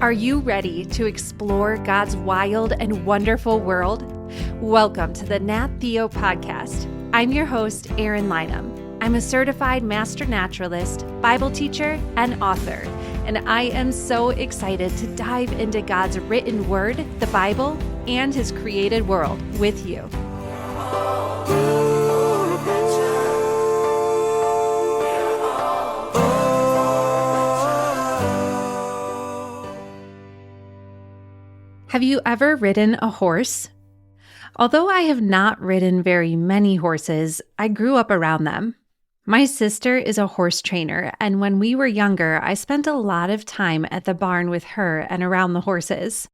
Are you ready to explore God's wild and wonderful world? Welcome to the Nat Theo podcast. I'm your host, Eryn. I'm a certified master naturalist, Bible teacher, and author, and I am so excited to dive into God's written word, the Bible, and His created world with you. Have you ever ridden a horse? Although I have not ridden very many horses, I grew up around them. My sister is a horse trainer, and when we were younger, I spent a lot of time at the barn with her and around the horses.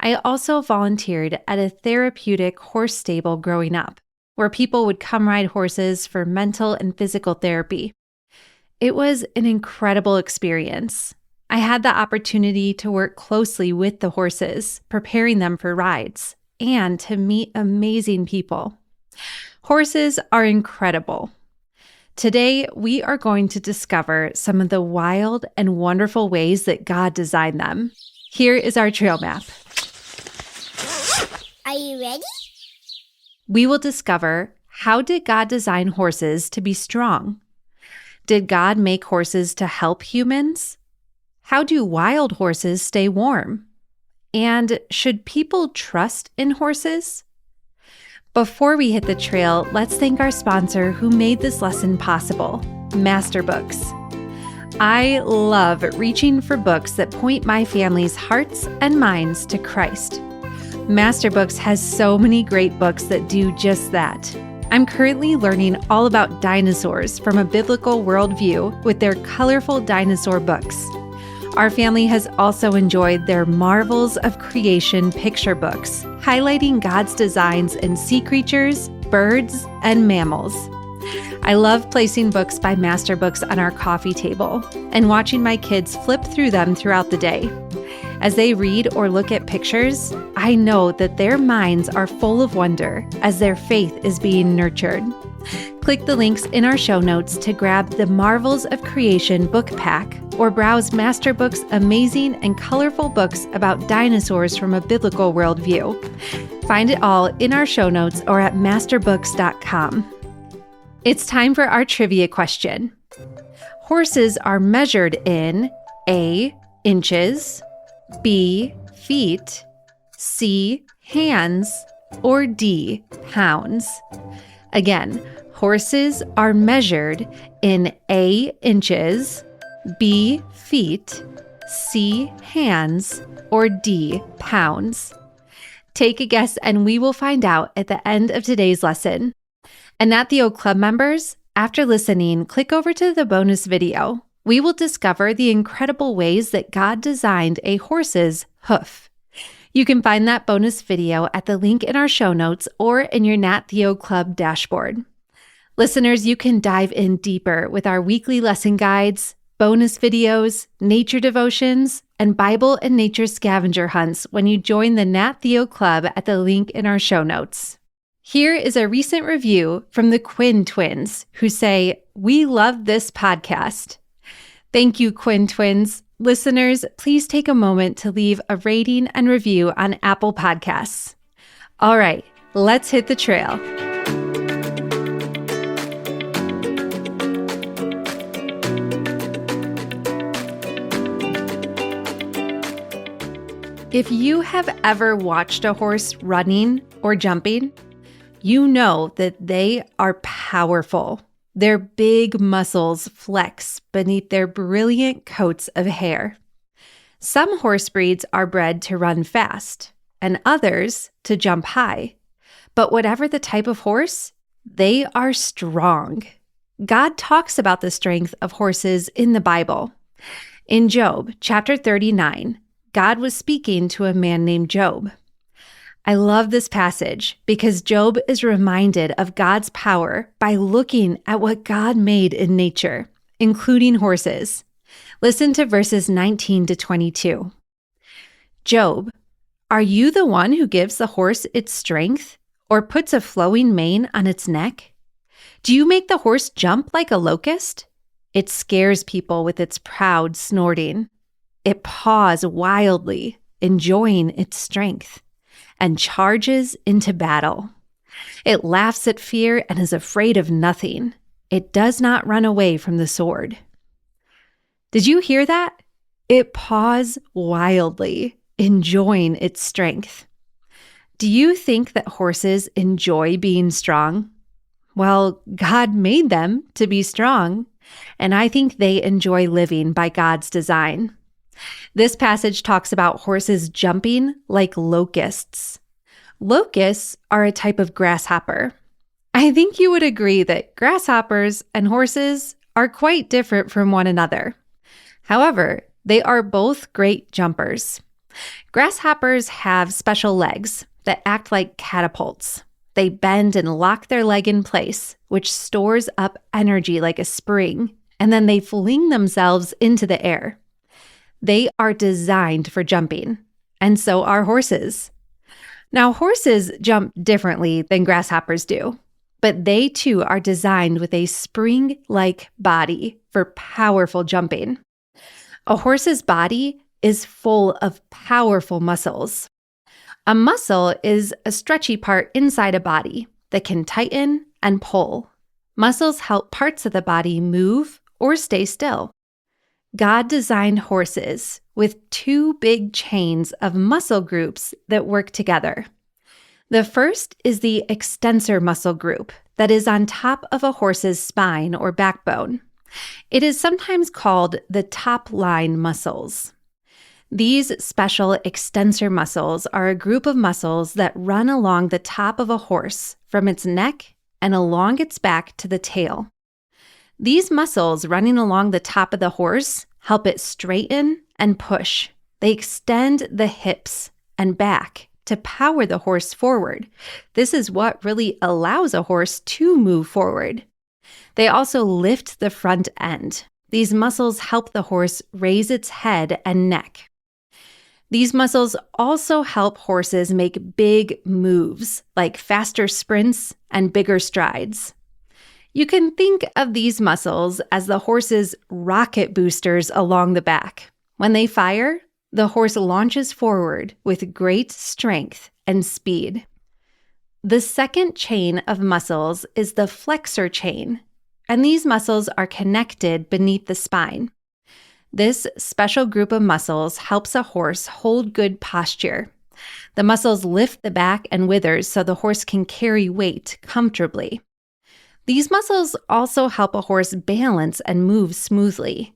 I also volunteered at a therapeutic horse stable growing up, where people would come ride horses for mental and physical therapy. It was an incredible experience. I had the opportunity to work closely with the horses, preparing them for rides, and to meet amazing people. Horses are incredible. Today, we are going to discover some of the wild and wonderful ways that God designed them. Here is our trail map. Are you ready? We will discover, how did God design horses to be strong? Did God make horses to help humans? How do wild horses stay warm? And should people trust in horses? Before we hit the trail, let's thank our sponsor who made this lesson possible, Master Books. I love reaching for books that point my family's hearts and minds to Christ. Master Books has so many great books that do just that. I'm currently learning all about dinosaurs from a biblical worldview with their colorful dinosaur books. Our family has also enjoyed their Marvels of Creation picture books, highlighting God's designs in sea creatures, birds, and mammals. I love placing books by Master Books on our coffee table and watching my kids flip through them throughout the day. As they read or look at pictures, I know that their minds are full of wonder as their faith is being nurtured. Click the links in our show notes to grab the Marvels of Creation book pack or browse Master Books' amazing and colorful books about dinosaurs from a biblical worldview. Find it all in our show notes or at masterbooks.com. It's time for our trivia question. Horses are measured in A, inches, B, feet, C, hands, or D, pounds. Again, horses are measured in A, inches, B, feet, C, hands, or D, pounds. Take a guess and we will find out at the end of today's lesson. And Nat Theo Club members, after listening, click over to the bonus video. We will discover the incredible ways that God designed a horse's hoof. You can find that bonus video at the link in our show notes or in your Nat Theo Club dashboard. Listeners, you can dive in deeper with our weekly lesson guides, bonus videos, nature devotions, and Bible and nature scavenger hunts when you join the Nat Theo Club at the link in our show notes. Here is a recent review from the Quinn twins who say, "We love this podcast." Thank you, Quinn twins. Listeners, please take a moment to leave a rating and review on Apple Podcasts. All right, let's hit the trail. If you have ever watched a horse running or jumping, you know that they are powerful. Their big muscles flex beneath their brilliant coats of hair. Some horse breeds are bred to run fast, and others to jump high. But whatever the type of horse, they are strong. God talks about the strength of horses in the Bible. In Job, chapter 39, God was speaking to a man named Job. I love this passage because Job is reminded of God's power by looking at what God made in nature, including horses. Listen to verses 19 to 22. Job, are you the one who gives the horse its strength or puts a flowing mane on its neck? Do you make the horse jump like a locust? It scares people with its proud snorting. It paws wildly, enjoying its strength, and charges into battle. It laughs at fear and is afraid of nothing. It does not run away from the sword. Did you hear that? It paws wildly, enjoying its strength. Do you think that horses enjoy being strong? Well, God made them to be strong, and I think they enjoy living by God's design. This passage talks about horses jumping like locusts. Locusts are a type of grasshopper. I think you would agree that grasshoppers and horses are quite different from one another. However, they are both great jumpers. Grasshoppers have special legs that act like catapults. They bend and lock their leg in place, which stores up energy like a spring, and then they fling themselves into the air. They are designed for jumping, and so are horses. Now, horses jump differently than grasshoppers do, but they too are designed with a spring-like body for powerful jumping. A horse's body is full of powerful muscles. A muscle is a stretchy part inside a body that can tighten and pull. Muscles help parts of the body move or stay still. God designed horses with two big chains of muscle groups that work together. The first is the extensor muscle group that is on top of a horse's spine or backbone. It is sometimes called the top line muscles. These special extensor muscles are a group of muscles that run along the top of a horse from its neck and along its back to the tail. These muscles running along the top of the horse help it straighten and push. They extend the hips and back to power the horse forward. This is what really allows a horse to move forward. They also lift the front end. These muscles help the horse raise its head and neck. These muscles also help horses make big moves, like faster sprints and bigger strides. You can think of these muscles as the horse's rocket boosters along the back. When they fire, the horse launches forward with great strength and speed. The second chain of muscles is the flexor chain, and these muscles are connected beneath the spine. This special group of muscles helps a horse hold good posture. The muscles lift the back and withers so the horse can carry weight comfortably. These muscles also help a horse balance and move smoothly.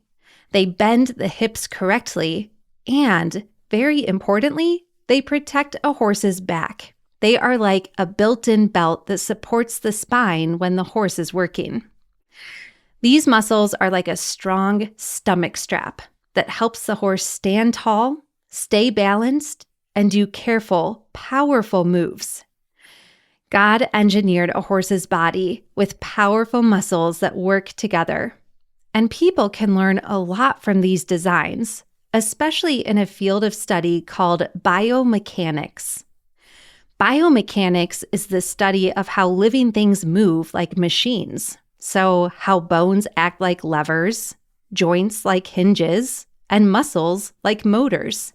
They bend the hips correctly, and, very importantly, they protect a horse's back. They are like a built-in belt that supports the spine when the horse is working. These muscles are like a strong stomach strap that helps the horse stand tall, stay balanced, and do careful, powerful moves. God engineered a horse's body with powerful muscles that work together. And people can learn a lot from these designs, especially in a field of study called biomechanics. Biomechanics is the study of how living things move like machines. So how bones act like levers, joints like hinges, and muscles like motors,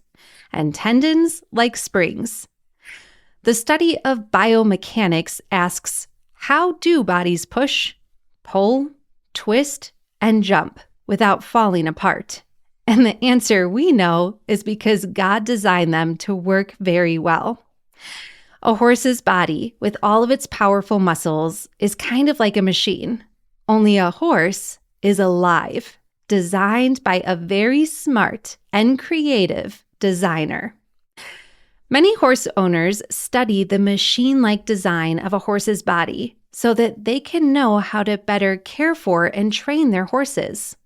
and tendons like springs. The study of biomechanics asks, how do bodies push, pull, twist, and jump without falling apart? And the answer we know is because God designed them to work very well. A horse's body, with all of its powerful muscles, is kind of like a machine. Only a horse is alive, designed by a very smart and creative designer. Many horse owners study the machine-like design of a horse's body so that they can know how to better care for and train their horses.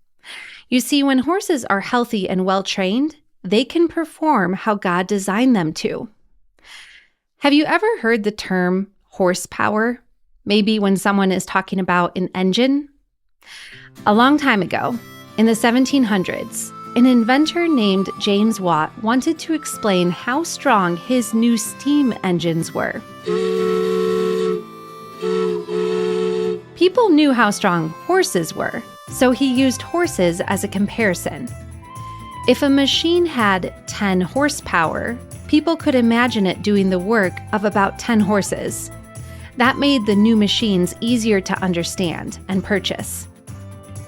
You see, when horses are healthy and well-trained, they can perform how God designed them to. Have you ever heard the term horsepower? Maybe when someone is talking about an engine? A long time ago, in the 1700s, an inventor named James Watt wanted to explain how strong his new steam engines were. People knew how strong horses were, so he used horses as a comparison. If a machine had 10 horsepower, people could imagine it doing the work of about 10 horses. That made the new machines easier to understand and purchase.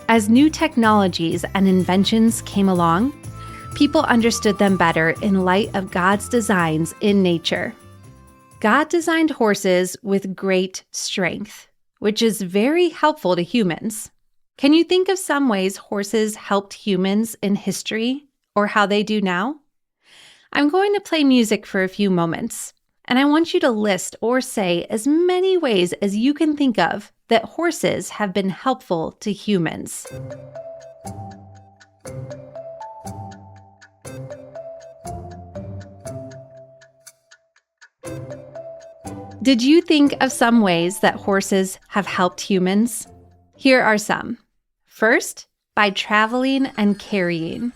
As new technologies and inventions came along, people understood them better in light of God's designs in nature. God designed horses with great strength, which is very helpful to humans. Can you think of some ways horses helped humans in history or how they do now? I'm going to play music for a few moments, and I want you to list or say as many ways as you can think of that horses have been helpful to humans. Did you think of some ways that horses have helped humans? Here are some. First, by traveling and carrying.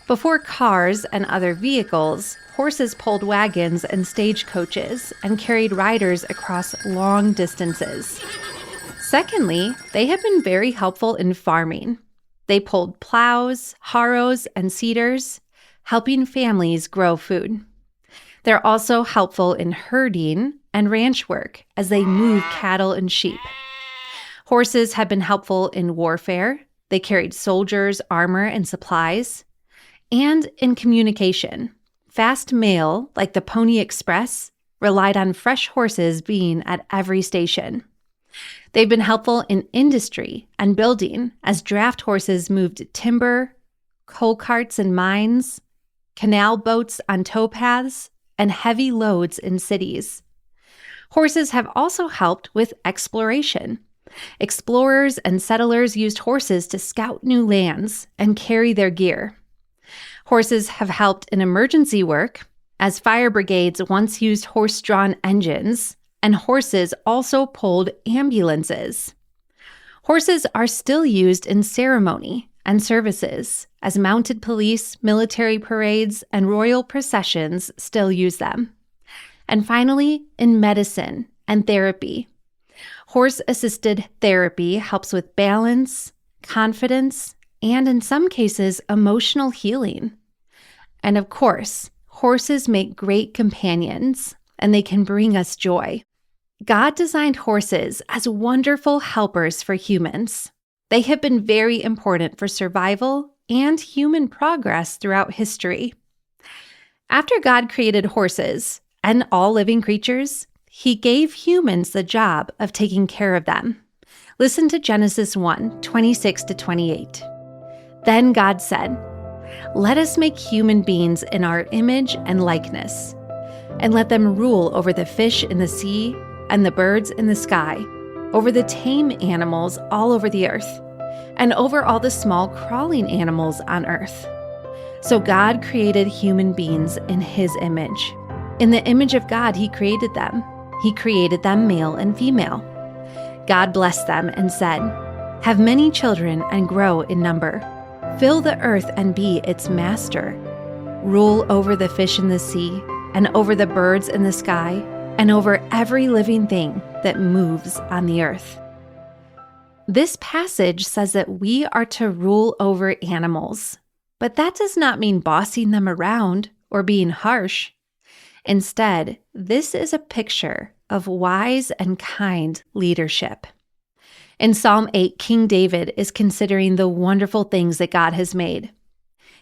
Before cars and other vehicles, horses pulled wagons and stagecoaches and carried riders across long distances. Secondly, they have been very helpful in farming. They pulled plows, harrows, and seeders, helping families grow food. They're also helpful in herding and ranch work as they move cattle and sheep. Horses have been helpful in warfare. They carried soldiers, armor, and supplies. And in communication. Fast mail, like the Pony Express, relied on fresh horses being at every station. They've been helpful in industry and building as draft horses moved timber, coal carts in mines, canal boats on towpaths, and heavy loads in cities. Horses have also helped with exploration. Explorers and settlers used horses to scout new lands and carry their gear. Horses have helped in emergency work, as fire brigades once used horse-drawn engines, and horses also pulled ambulances. Horses are still used in ceremony and services, as mounted police, military parades, and royal processions still use them. And finally, in medicine and therapy. Horse-assisted therapy helps with balance, confidence, and in some cases, emotional healing. And of course, horses make great companions, and they can bring us joy. God designed horses as wonderful helpers for humans. They have been very important for survival and human progress throughout history. After God created horses and all living creatures, He gave humans the job of taking care of them. Listen to Genesis 1:26-28. Then God said, "Let us make human beings in our image and likeness, and let them rule over the fish in the sea and the birds in the sky, over the tame animals all over the earth, and over all the small crawling animals on earth." So God created human beings in His image. In the image of God, He created them. He created them male and female. God blessed them and said, "Have many children and grow in number. Fill the earth and be its master. Rule over the fish in the sea and over the birds in the sky and over every living thing that moves on the earth." This passage says that we are to rule over animals, but that does not mean bossing them around or being harsh. Instead, this is a picture of wise and kind leadership. In Psalm 8, King David is considering the wonderful things that God has made.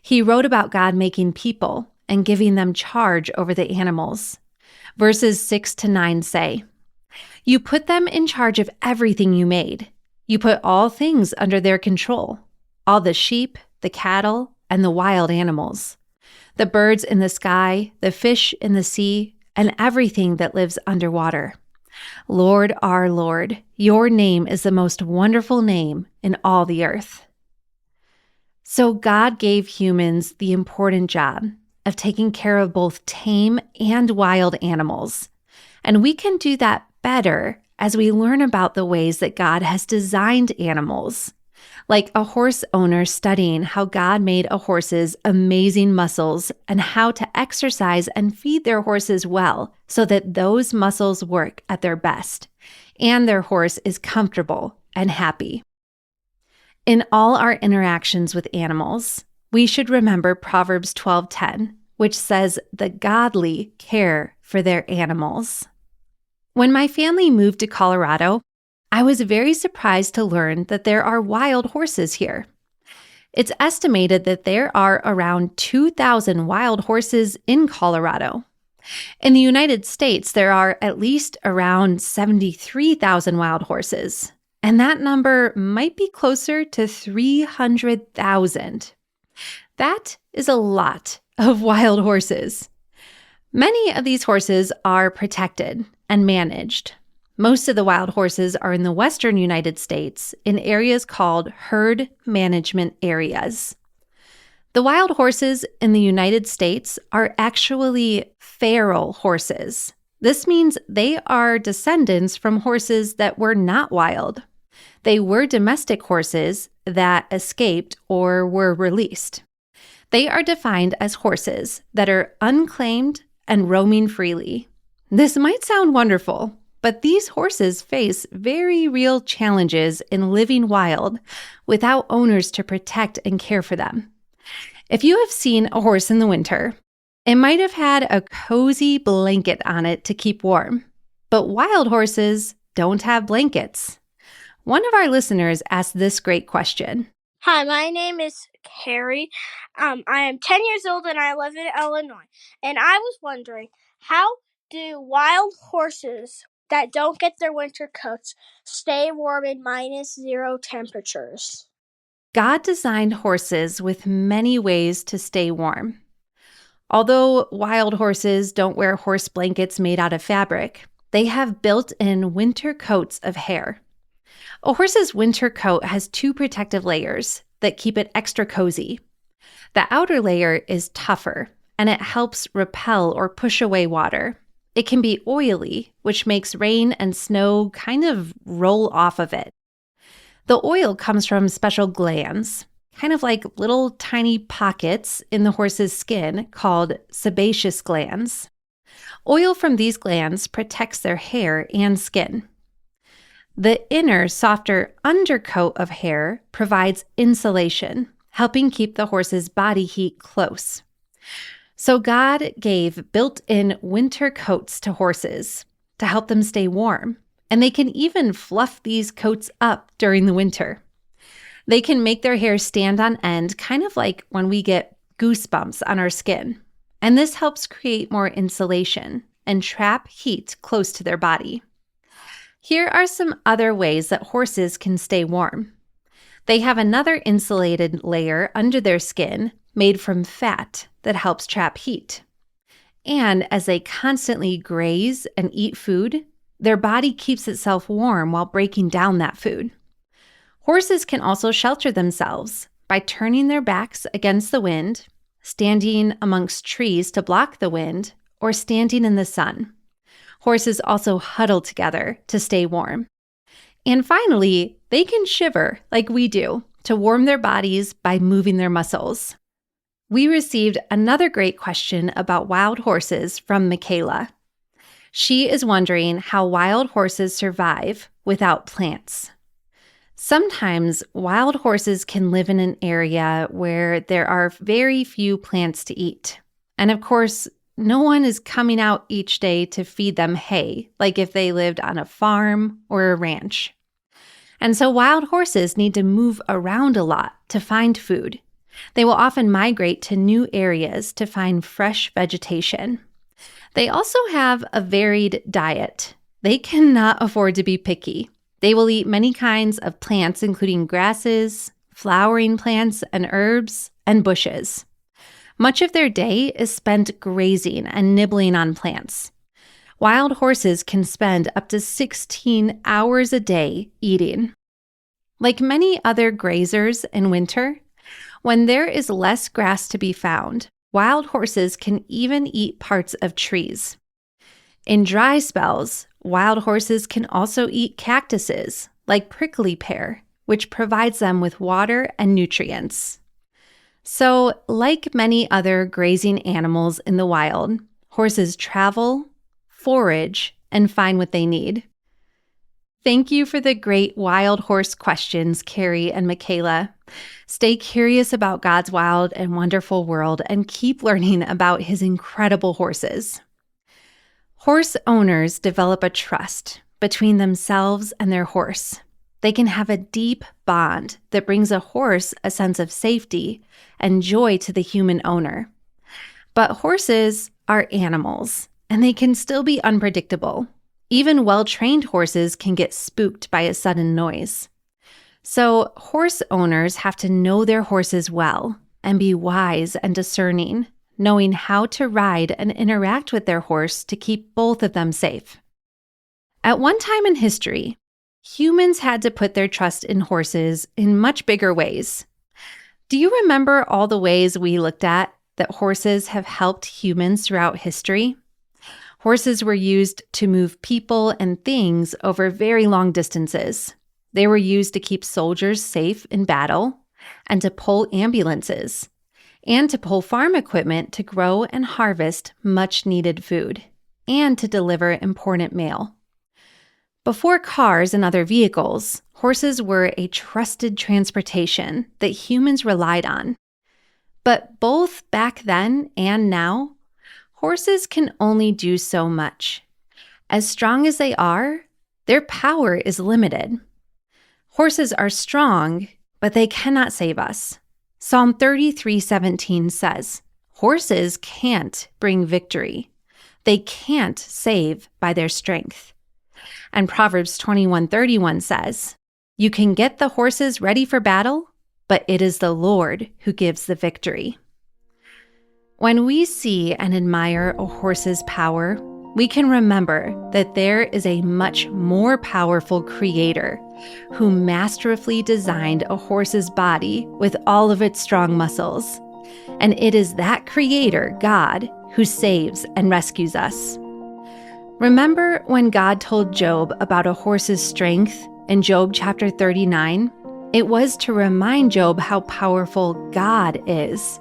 He wrote about God making people and giving them charge over the animals. Verses 6-9 say, "You put them in charge of everything you made. You put all things under their control, all the sheep, the cattle, and the wild animals, the birds in the sky, the fish in the sea, and everything that lives underwater. Lord, our Lord, your name is the most wonderful name in all the earth." So God gave humans the important job of taking care of both tame and wild animals. And we can do that better as we learn about the ways that God has designed animals, like a horse owner studying how God made a horse's amazing muscles and how to exercise and feed their horses well so that those muscles work at their best and their horse is comfortable and happy. In all our interactions with animals, we should remember Proverbs 12:10, which says the godly care for their animals. When my family moved to Colorado, I was very surprised to learn that there are wild horses here. It's estimated that there are around 2,000 wild horses in Colorado. In the United States, there are at least around 73,000 wild horses, and that number might be closer to 300,000. That is a lot of wild horses. Many of these horses are protected and managed. Most of the wild horses are in the western United States in areas called herd management areas. The wild horses in the United States are actually feral horses. This means they are descendants from horses that were not wild. They were domestic horses that escaped or were released. They are defined as horses that are unclaimed and roaming freely. This might sound wonderful, but these horses face very real challenges in living wild without owners to protect and care for them. If you have seen a horse in the winter, it might have had a cozy blanket on it to keep warm. But wild horses don't have blankets. One of our listeners asked this great question. Hi, my name is Carrie. I am 10 years old and I live in Illinois. And I was wondering, how do wild horses that don't get their winter coats stay warm in -0 temperatures? God designed horses with many ways to stay warm. Although wild horses don't wear horse blankets made out of fabric, they have built-in winter coats of hair. A horse's winter coat has 2 protective layers that keep it extra cozy. The outer layer is tougher, and it helps repel or push away water. It can be oily, which makes rain and snow kind of roll off of it. The oil comes from special glands, kind of like little tiny pockets in the horse's skin called sebaceous glands. Oil from these glands protects their hair and skin. The inner, softer undercoat of hair provides insulation, helping keep the horse's body heat close. So God gave built-in winter coats to horses to help them stay warm, and they can even fluff these coats up during the winter. They can make their hair stand on end, kind of like when we get goosebumps on our skin. And this helps create more insulation and trap heat close to their body. Here are some other ways that horses can stay warm. They have another insulated layer under their skin made from fat that helps trap heat. And as they constantly graze and eat food, their body keeps itself warm while breaking down that food. Horses can also shelter themselves by turning their backs against the wind, standing amongst trees to block the wind, or standing in the sun. Horses also huddle together to stay warm. And finally, they can shiver like we do to warm their bodies by moving their muscles. We received another great question about wild horses from Michaela. She is wondering how wild horses survive without plants. Sometimes wild horses can live in an area where there are very few plants to eat. And of course, no one is coming out each day to feed them hay, like if they lived on a farm or a ranch. And so wild horses need to move around a lot to find food. They will often migrate to new areas to find fresh vegetation. They also have a varied diet. They cannot afford to be picky. They will eat many kinds of plants, including grasses, flowering plants and herbs, and bushes. Much of their day is spent grazing and nibbling on plants. Wild horses can spend up to 16 hours a day eating. Like many other grazers in winter, when there is less grass to be found, wild horses can even eat parts of trees. In dry spells, wild horses can also eat cactuses, like prickly pear, which provides them with water and nutrients. So, like many other grazing animals in the wild, horses travel, forage, and find what they need. Thank you for the great wild horse questions, Carrie and Michaela. Stay curious about God's wild and wonderful world and keep learning about his incredible horses. Horse owners develop a trust between themselves and their horse. They can have a deep bond that brings a horse a sense of safety and joy to the human owner. But horses are animals, and they can still be unpredictable. Even well-trained horses can get spooked by a sudden noise. So horse owners have to know their horses well and be wise and discerning, knowing how to ride and interact with their horse to keep both of them safe. At one time in history, humans had to put their trust in horses in much bigger ways. Do you remember all the ways we looked at that horses have helped humans throughout history? Horses were used to move people and things over very long distances. They were used to keep soldiers safe in battle and to pull ambulances and to pull farm equipment to grow and harvest much-needed food and to deliver important mail. Before cars and other vehicles, horses were a trusted transportation that humans relied on. But both back then and now, horses can only do so much. As strong as they are, their power is limited. Horses are strong, but they cannot save us. Psalm 33:17 says, "Horses can't bring victory. They can't save by their strength." And Proverbs 21:31 says, "You can get the horses ready for battle, but it is the Lord who gives the victory." When we see and admire a horse's power, we can remember that there is a much more powerful creator who masterfully designed a horse's body with all of its strong muscles. And it is that creator, God, who saves and rescues us. Remember when God told Job about a horse's strength in Job chapter 39? It was to remind Job how powerful God is.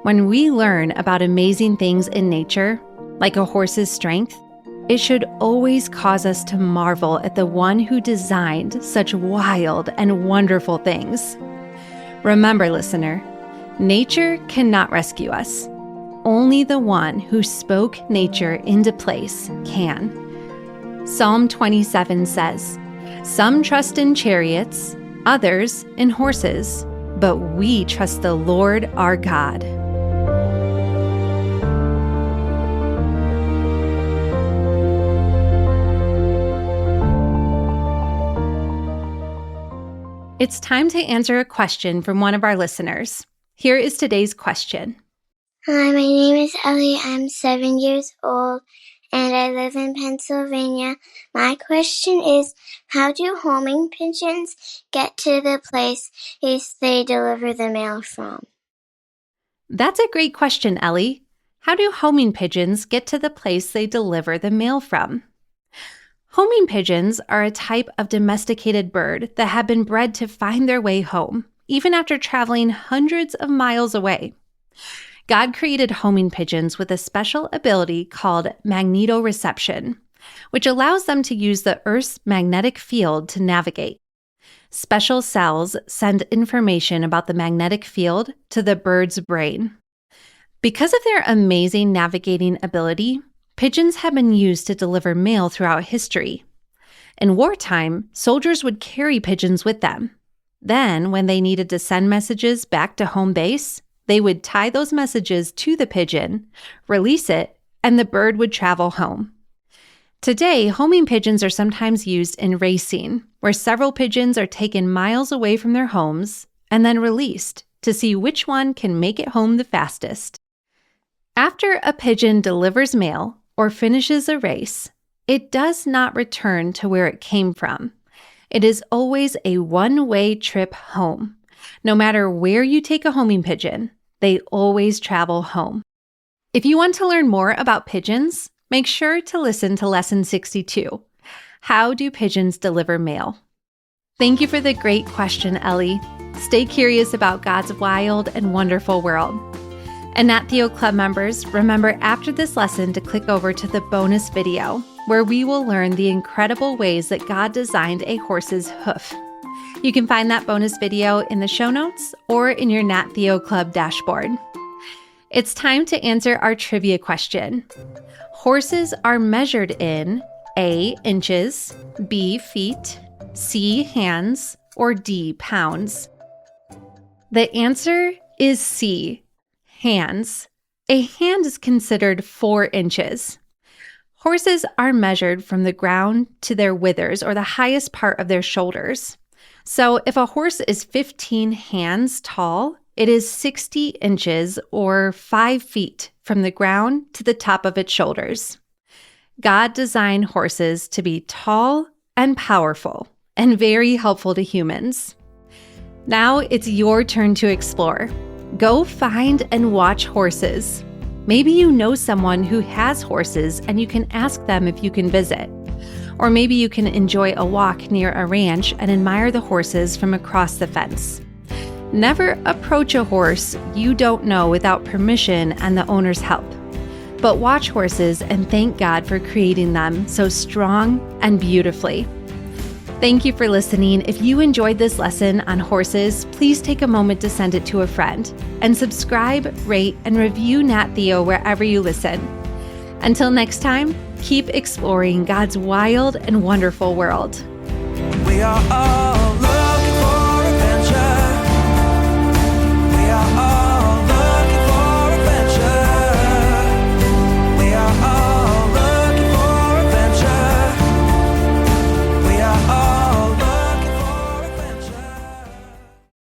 When we learn about amazing things in nature, like a horse's strength, it should always cause us to marvel at the one who designed such wild and wonderful things. Remember, listener, nature cannot rescue us. Only the one who spoke nature into place can. Psalm 27 says, "Some trust in chariots, others in horses, but we trust the Lord our God." It's time to answer a question from one of our listeners. Here is today's question. Hi, my name is Ellie. I'm 7 years old and I live in Pennsylvania. My question is, how do homing pigeons get to the place they deliver the mail from? That's a great question, Ellie. How do homing pigeons get to the place they deliver the mail from? Homing pigeons are a type of domesticated bird that have been bred to find their way home, even after traveling hundreds of miles away. God created homing pigeons with a special ability called magnetoreception, which allows them to use the Earth's magnetic field to navigate. Special cells send information about the magnetic field to the bird's brain. Because of their amazing navigating ability, pigeons have been used to deliver mail throughout history. In wartime, soldiers would carry pigeons with them. Then, when they needed to send messages back to home base, they would tie those messages to the pigeon, release it, and the bird would travel home. Today, homing pigeons are sometimes used in racing, where several pigeons are taken miles away from their homes and then released to see which one can make it home the fastest. After a pigeon delivers mail or finishes a race, it does not return to where it came from. It is always a one-way trip home. No matter where you take a homing pigeon, they always travel home. If you want to learn more about pigeons, make sure to listen to Lesson 62, How Do Pigeons Deliver Mail? Thank you for the great question, Ellie. Stay curious about God's wild and wonderful world. And Nat Theo Club members, remember after this lesson to click over to the bonus video where we will learn the incredible ways that God designed a horse's hoof. You can find that bonus video in the show notes or in your Nat Theo Club dashboard. It's time to answer our trivia question. Horses are measured in A, inches, B, feet, C, hands, or D, pounds. The answer is C, hands. A hand is considered 4 inches. Horses are measured from the ground to their withers, or the highest part of their shoulders. So if a horse is 15 hands tall, it is 60 inches or 5 feet from the ground to the top of its shoulders. God designed horses to be tall and powerful and very helpful to humans. Now it's your turn to explore. Go find and watch horses. Maybe you know someone who has horses and you can ask them if you can visit. Or maybe you can enjoy a walk near a ranch and admire the horses from across the fence. Never approach a horse you don't know without permission and the owner's help. But watch horses and thank God for creating them so strong and beautifully. Thank you for listening. If you enjoyed this lesson on horses, please take a moment to send it to a friend. And subscribe, rate, and review Nat Theo wherever you listen. Until next time, keep exploring God's wild and wonderful world. We are all